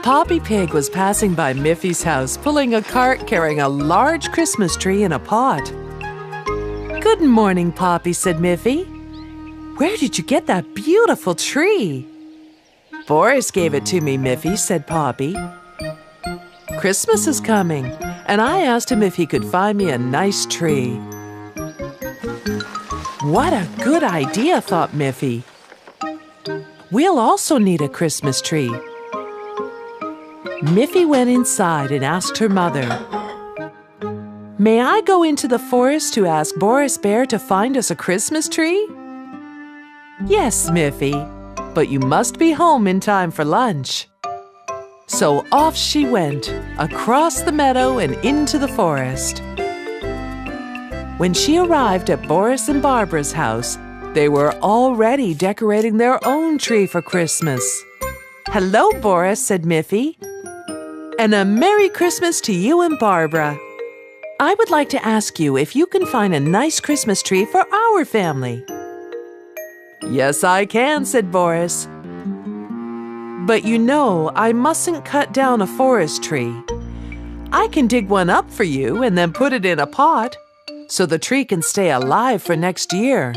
Poppy Pig was passing by Miffy's house, pulling a cart carrying a large Christmas tree in a pot. "Good morning, Poppy," said Miffy. "Where did you get that beautiful tree?" "Boris gave it to me, Miffy," said Poppy. "Christmas is coming, and I asked him if he could find me a nice tree." What a good idea, thought Miffy. We'll also need a Christmas tree. Miffy went inside and asked her mother, "May I go into the forest to ask Boris Bear to find us a Christmas tree?" "Yes, Miffy, but you must be home in time for lunch." So off she went, across the meadow and into the forest. When she arrived at Boris and Barbara's house, they were already decorating their own tree for Christmas. "Hello, Boris," said Miffy. "And a Merry Christmas to you and Barbara. I would like to ask you if you can find a nice Christmas tree for our family." "Yes, I can," said Boris. "But you know, I mustn't cut down a forest tree. I can dig one up for you and then put it in a pot, so the tree can stay alive for next year."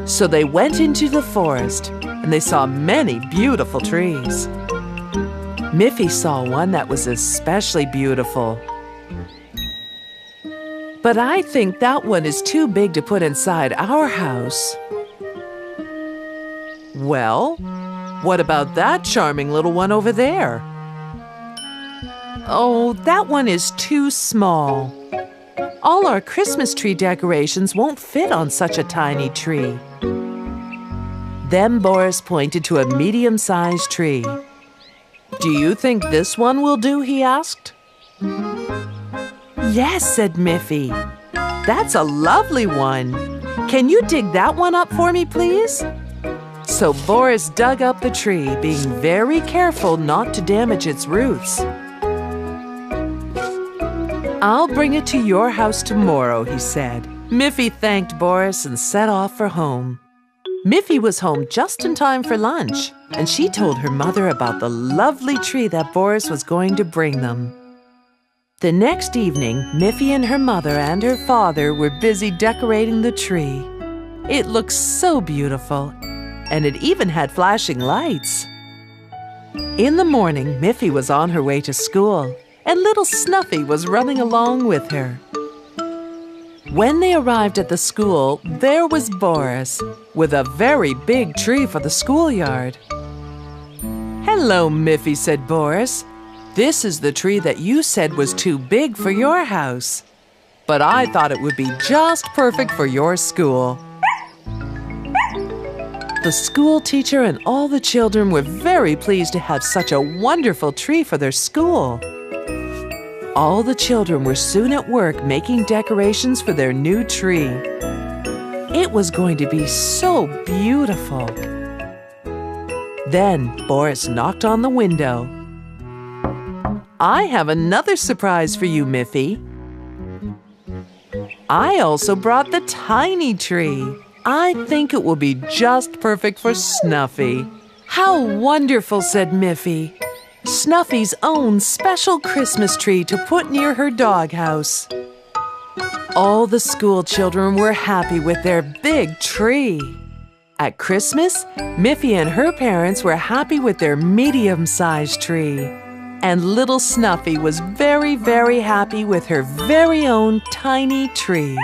So they went into the forest, and they saw many beautiful trees. Miffy saw one that was especially beautiful. "But I think that one is too big to put inside our house." "Well, what about that charming little one over there?" "Oh, that one is too small. All our Christmas tree decorations won't fit on such a tiny tree." Then Boris pointed to a medium-sized tree. "Do you think this one will do?" he asked. "Yes," said Miffy. "That's a lovely one. Can you dig that one up for me, please?" So Boris dug up the tree, being very careful not to damage its roots. "I'll bring it to your house tomorrow," he said. Miffy thanked Boris and set off for home. Miffy was home just in time for lunch, and she told her mother about the lovely tree that Boris was going to bring them. The next evening, Miffy and her mother and her father were busy decorating the tree. It looked so beautiful, and it even had flashing lights. In the morning, Miffy was on her way to school, and little Snuffy was running along with her. When they arrived at the school, there was Boris, with a very big tree for the schoolyard. "Hello, Miffy," said Boris. "This is the tree that you said was too big for your house, but I thought it would be just perfect for your school." The school teacher and all the children were very pleased to have such a wonderful tree for their school. All the children were soon at work making decorations for their new tree. It was going to be so beautiful. Then Boris knocked on the window. "I have another surprise for you, Miffy. I also brought the tiny tree. I think it will be just perfect for Snuffy." "How wonderful," said Miffy. "Snuffy's own special Christmas tree to put near her doghouse." All the school children were happy with their big tree. At Christmas, Miffy and her parents were happy with their medium-sized tree. And little Snuffy was very, very happy with her very own tiny tree.